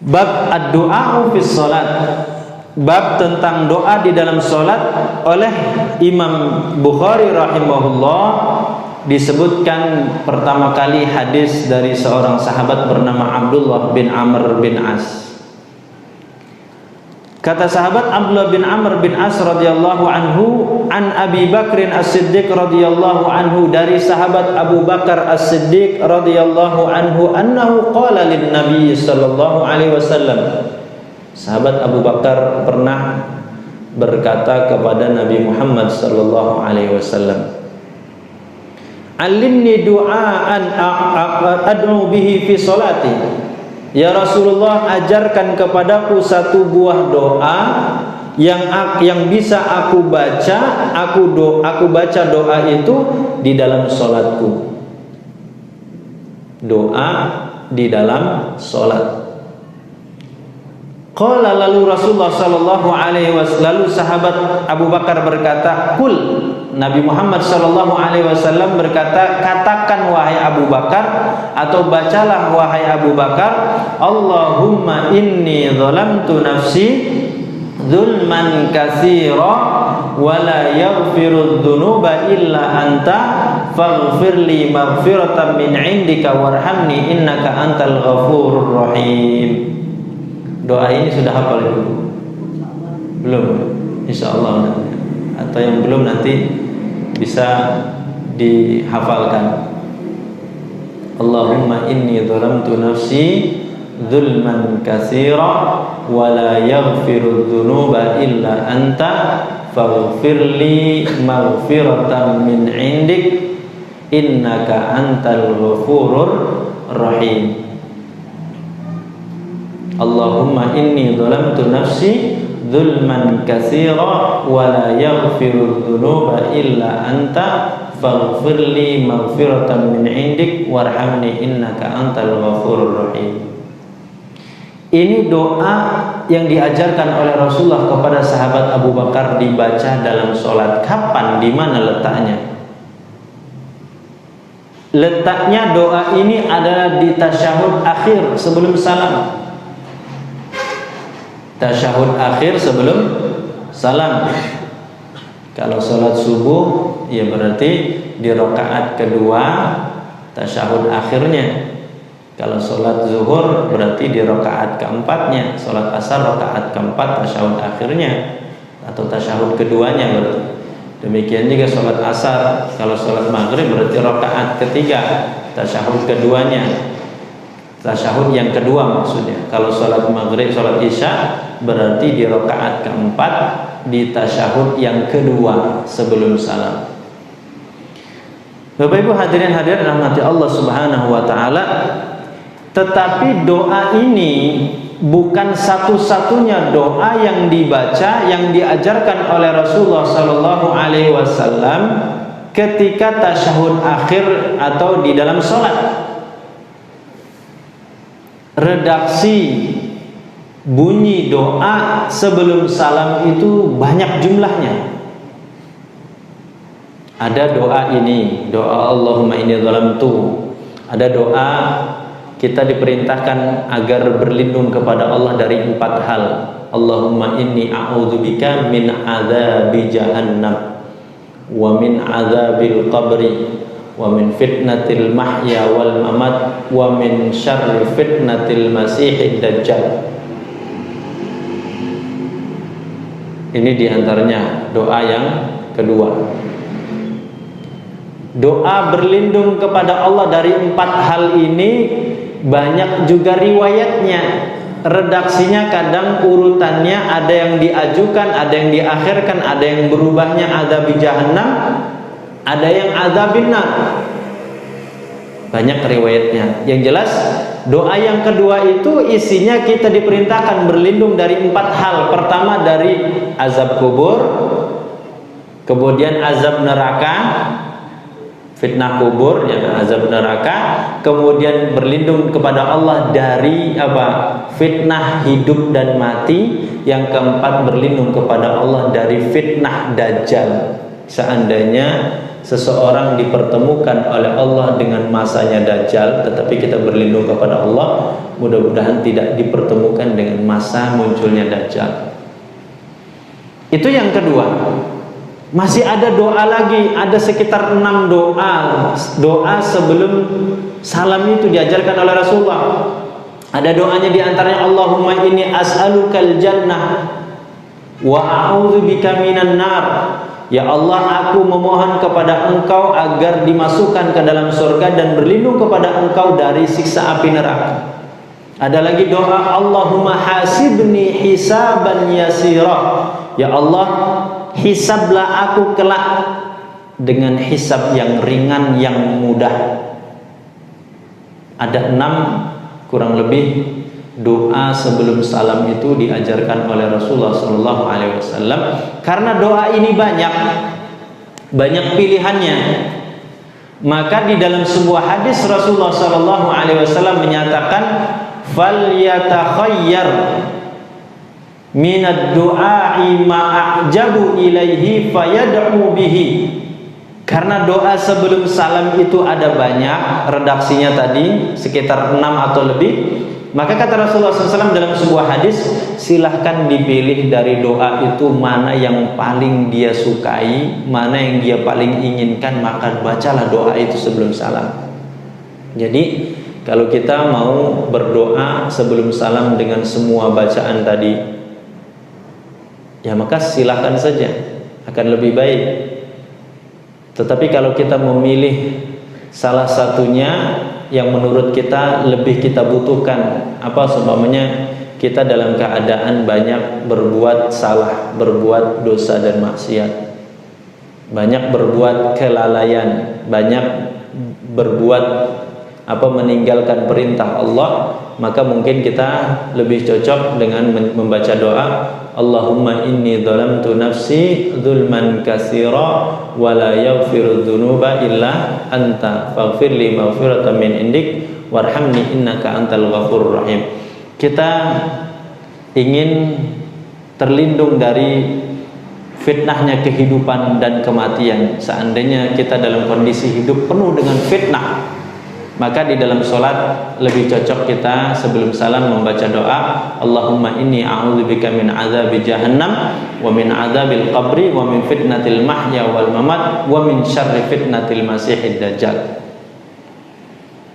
Bab ad-du'a fi shalat. Bab tentang doa di dalam salat. Oleh Imam Bukhari rahimahullah disebutkan pertama kali hadis dari seorang sahabat bernama Abdullah bin Amr bin As. Kata sahabat Abdullah bin Amr bin As radhiyallahu anhu, an Abi Bakrin As-Siddiq radhiyallahu anhu, dari sahabat Abu Bakar As-Siddiq radhiyallahu anhu, annahu qala lin Nabi sallallahu alaihi wasallam. Sahabat Abu Bakar pernah berkata kepada Nabi Muhammad sallallahu alaihi wasallam, "Alimni du'aan ad'u bihi fi sholati." Ya Rasulullah, ajarkan kepadaku satu buah doa yang bisa aku baca, aku baca doa itu di dalam salatku. Doa di dalam salat. Qala, lalu Rasulullah sallallahu alaihi wasallam, lalu sahabat Abu Bakar berkata, "Qul," Nabi Muhammad sallallahu alaihi wasallam berkata, "Katakan wahai Abu Bakar, atau bacalah wahai Abu Bakar, Allahumma inni zalamtu nafsi zulman katsira wa la yaghfiru dzunuba illa anta faghfirli maghfiratan min 'indika warhamni innaka antal ghafurur rahim." Doa ini sudah hafal Ibu? Belum? Insyaallah. Atau yang belum nanti bisa dihafalkan. Allahumma inni zalamtu nafsi zulman katsira wa la yaghfiru dzunuba illa anta faghfirli maghfiratan min 'indik innaka antal ghafurur rahim. Allahumma inni zalamtu nafsi zulman katsira wa la yaghfiru dzunuba illa anta faghfirli maghfiratan min 'indik warhamni innaka antal ghafurur rahim. Ini doa yang diajarkan oleh Rasulullah kepada sahabat Abu Bakar, dibaca dalam sholat. Kapan, di mana letaknya? Letaknya doa ini adalah di tasyahud akhir sebelum salam. Tasyahud akhir sebelum salam. Kalau sholat subuh, ya berarti di rakaat kedua tasyahud akhirnya. Kalau sholat zuhur berarti di rakaat keempatnya. Sholat asar rakaat keempat tasyahud akhirnya atau tasyahud keduanya berarti. Demikian juga sholat asar. Kalau sholat maghrib berarti rakaat ketiga tasyahud keduanya. Tasyahud yang kedua maksudnya. Kalau sholat maghrib, sholat isya berarti di rakaat keempat di tasyahud yang kedua sebelum salam. Bapak Ibu hadirin hadirat rahmati Allah Subhanahu wa taala. Tetapi doa ini bukan satu-satunya doa yang dibaca, yang diajarkan oleh Rasulullah sallallahu alaihi wasallam ketika tasyahud akhir atau di dalam salat. Redaksi bunyi doa sebelum salam itu banyak jumlahnya. Ada doa ini, doa Allahumma inni zalamtu. Ada doa kita diperintahkan agar berlindung kepada Allah dari 4 hal. Allahumma inni a'udzubika min adzabi jahannam wa min adzabil qabri wa min fitnatil mahya wal mamat wa min syarri fitnatil masiihid dajjal. Ini diantaranya doa yang kedua. Doa berlindung kepada Allah dari 4 hal ini banyak juga riwayatnya. Redaksinya kadang urutannya ada yang diajukan, ada yang diakhirkan, ada yang berubahnya adzabi jahannam, ada yang adzabin nar. Banyak riwayatnya. Yang jelas doa yang kedua itu isinya kita diperintahkan berlindung dari 4 hal. Pertama dari azab kubur, kemudian azab neraka, fitnah kubur, ya, azab neraka, kemudian berlindung kepada Allah dari fitnah hidup dan mati. Yang keempat berlindung kepada Allah dari fitnah dajjal. Seandainya seseorang dipertemukan oleh Allah dengan masanya Dajjal, tetapi kita berlindung kepada Allah mudah-mudahan tidak dipertemukan dengan masa munculnya Dajjal. Itu yang kedua. Masih ada doa lagi, ada sekitar 6 doa sebelum salam itu diajarkan oleh Rasulullah. Ada doanya diantaranya, Allahumma inni as'alukal jannah wa a'udzubika minan nar. Ya Allah, aku memohon kepada Engkau agar dimasukkan ke dalam surga dan berlindung kepada Engkau dari siksa api neraka. Ada lagi doa, Allahumma hasibni hisaban yasira. Ya Allah, hisablah aku kelak dengan hisab yang ringan, yang mudah. Ada 6 kurang lebih doa sebelum salam itu diajarkan oleh Rasulullah SAW. Karena doa ini banyak pilihannya, maka di dalam sebuah hadis Rasulullah SAW menyatakan, "Falyatakhayyar minad du'a'i ma'ajabu ilaihi fayad'u bihi." Karena doa sebelum salam itu ada banyak, redaksinya tadi sekitar 6 atau lebih. Maka kata Rasulullah SAW dalam sebuah hadis, silahkan dipilih dari doa itu mana yang paling dia sukai, mana yang dia paling inginkan, maka bacalah doa itu sebelum salam. Jadi kalau kita mau berdoa sebelum salam dengan semua bacaan tadi, ya maka silahkan saja, akan lebih baik. Tetapi kalau kita memilih salah satunya yang menurut kita lebih kita butuhkan, apa seumpamanya kita dalam keadaan banyak berbuat salah, berbuat dosa dan maksiat, banyak berbuat kelalaian, banyak berbuat meninggalkan perintah Allah, maka mungkin kita lebih cocok dengan membaca doa, Allahumma inni dhalamtu nafsi dzulman katsira wa la yaghfiru dzunuba illa anta faghfirli maghfiratan min indik warhamni innaka antal ghafurur rahim. Kita ingin terlindung dari fitnahnya kehidupan dan kematian. Seandainya kita dalam kondisi hidup penuh dengan fitnah, maka di dalam sholat lebih cocok kita sebelum salam membaca doa, Allahumma inni a'udzubika min azabi jahannam wa min azabil qabri wa min fitnatil mahya wal mamat wa min syarri fitnatil masihid dajjal.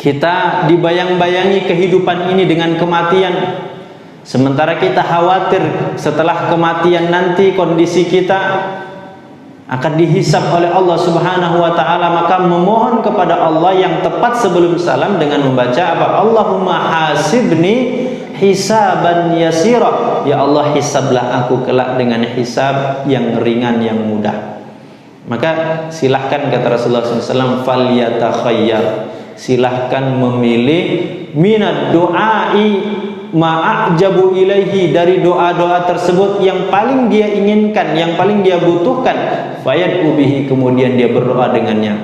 Kita dibayang-bayangi kehidupan ini dengan kematian, sementara kita khawatir setelah kematian nanti kondisi kita akan dihisab oleh Allah Subhanahu wa taala. Maka memohon kepada Allah yang tepat sebelum salam dengan membaca apa? Allahumma hasibni hisaban yasira. Ya Allah, hisablah aku kelak dengan hisab yang ringan, yang mudah. Maka silahkan, kata Rasulullah SAW, falyatakhayyar, silahkan memilih minad du'ai ma'ajabu ilaihi, dari doa-doa tersebut yang paling dia inginkan, yang paling dia butuhkan, fayad'u bihi, kemudian dia berdoa dengannya.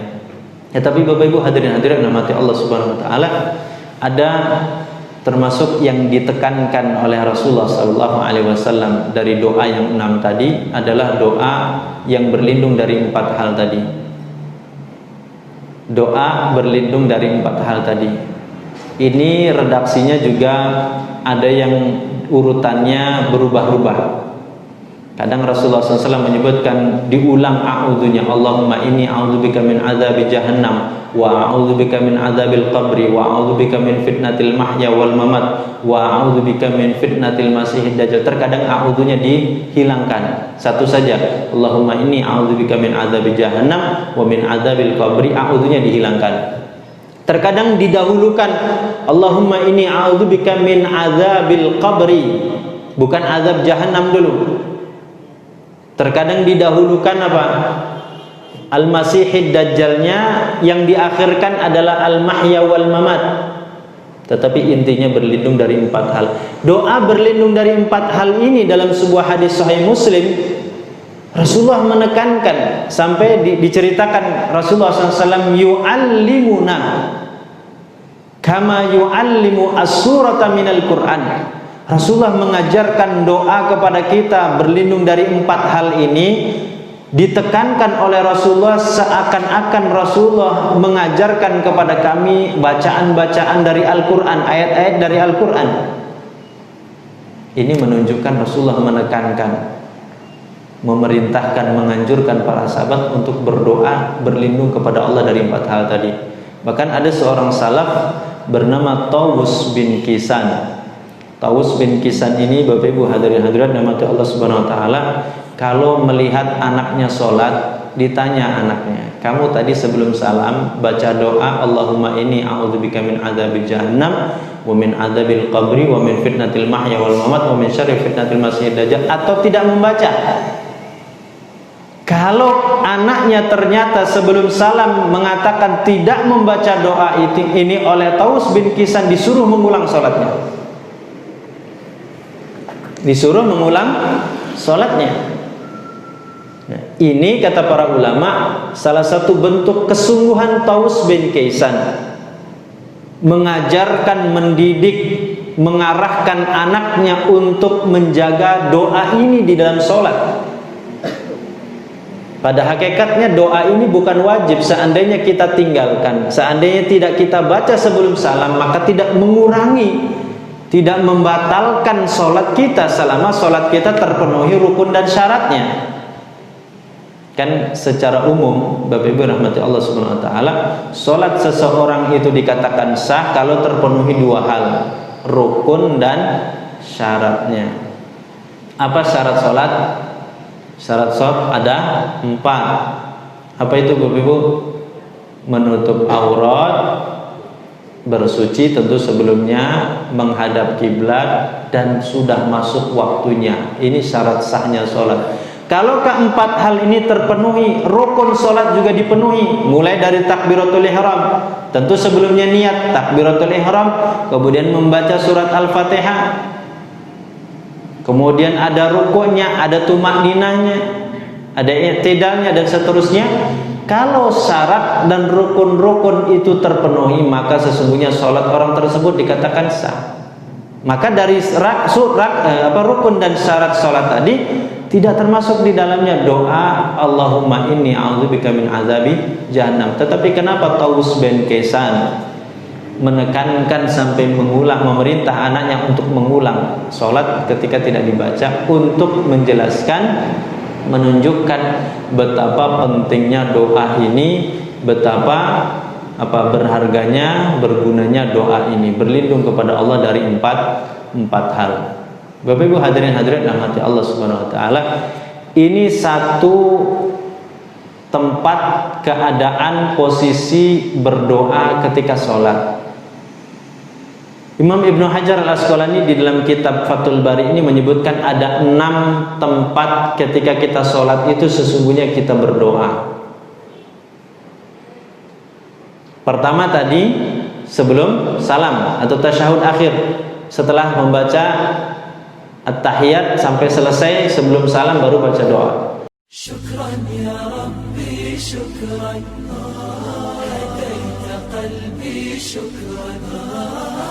Ya, tapi Bapak Ibu hadirin hadirat rahmati Allah Subhanahu wa taala, ada termasuk yang ditekankan oleh Rasulullah sallallahu alaihi wasallam dari doa yang 6 tadi adalah doa yang berlindung dari 4 hal tadi. Doa berlindung dari 4 hal tadi. Ini redaksinya juga ada yang urutannya berubah-ubah. Kadang Rasulullah SAW menyebutkan diulang a'udzunya, Allahumma inni a'udzubika min azabi jahannam wa a'udzubika min azabil qabri wa a'udzubika min fitnatil mahya wal mamat wa a'udzubika min fitnatil masihid dajjal. Terkadang a'udzunya dihilangkan, satu saja, Allahumma inni a'udzubika min azabi jahannam wa min azabil qabri, a'udzunya dihilangkan. Terkadang didahulukan, Allahumma inni a'udzubika min azabil qabri, bukan azab jahannam dulu. Terkadang didahulukan apa? Al-Masihid Dajjalnya, yang diakhirkan adalah Al-Mahya wal Mamat. Tetapi intinya berlindung dari 4 hal. Doa berlindung dari 4 hal ini dalam sebuah hadis Sahih Muslim, Rasulullah menekankan sampai diceritakan Rasulullah SAW yu'allimuna kama yu'allimu as-surata minal Qur'an. Rasulullah mengajarkan doa kepada kita berlindung dari 4 hal ini ditekankan oleh Rasulullah, seakan-akan Rasulullah mengajarkan kepada kami bacaan-bacaan dari Al-Quran, ayat-ayat dari Al-Quran. Ini menunjukkan Rasulullah menekankan, memerintahkan, menganjurkan para sahabat untuk berdoa, berlindung kepada Allah dari 4 hal tadi. Bahkan ada seorang salaf bernama Tawus bin Kisan. Tawus bin Kisan ini, Bapak Ibu hadirin hadirat rahmati Allah Subhanahu wa taala, kalau melihat anaknya sholat, ditanya anaknya, "Kamu tadi sebelum salam baca doa Allahumma inni a'udzubika min adzabil jahannam wa min adzabil qabri wa min fitnatil mahya wal mamat wa min syarri fitnatil masiihid dajjal," atau tidak membaca? Kalau anaknya ternyata sebelum salam mengatakan tidak membaca doa ini oleh Tawus bin Kisan, disuruh mengulang sholatnya. Disuruh mengulang sholatnya. Nah, ini kata para ulama salah satu bentuk kesungguhan Tawus bin Kisan mengajarkan, mendidik, mengarahkan anaknya untuk menjaga doa ini di dalam sholat. Pada hakikatnya doa ini bukan wajib. Seandainya kita tinggalkan, seandainya tidak kita baca sebelum salam, maka tidak mengurangi, tidak membatalkan sholat kita selama sholat kita terpenuhi rukun dan syaratnya. Kan secara umum, Bapak Ibu rahmati Allah Subhanahu wa taala, sholat seseorang itu dikatakan sah kalau terpenuhi 2 hal, rukun dan syaratnya. Apa syarat sholat? Syarat sholat ada 4. Apa itu Bapak Ibu? Menutup aurat, bersuci tentu sebelumnya, menghadap kiblat, dan sudah masuk waktunya. Ini syarat sahnya sholat. Kalau keempat hal ini terpenuhi, rukun sholat juga dipenuhi. Mulai dari takbiratul ihram, tentu sebelumnya niat takbiratul ihram, kemudian membaca surat Al-Fatihah, kemudian ada rukunnya, ada tumakninahnya, ada i'tidalnya, dan seterusnya. Kalau syarat dan rukun-rukun itu terpenuhi, maka sesungguhnya sholat orang tersebut dikatakan sah. Maka dari rukun dan syarat sholat tadi tidak termasuk di dalamnya doa Allahumma inni a'udzubika min azabi jahannam. Tetapi kenapa Tawus bin Kisan menekankan sampai mengulang, memerintah anaknya untuk mengulang sholat ketika tidak dibaca? Untuk menjelaskan, menunjukkan betapa pentingnya doa ini, betapa berharganya, bergunanya doa ini, berlindung kepada Allah dari empat hal. Bapak Ibu hadirin hadirat rahmati Allah Subhanahu wa taala, ini satu tempat keadaan posisi berdoa ketika sholat. Imam Ibnu Hajar Al-Asqalani di dalam kitab Fathul Bari ini menyebutkan ada 6 tempat ketika kita sholat itu sesungguhnya kita berdoa. Pertama tadi sebelum salam atau tasyahud akhir, setelah membaca at-tahiyat sampai selesai, sebelum salam baru baca doa. Syukran ya Rabbi, syukran, hadaita qalbi, syukran.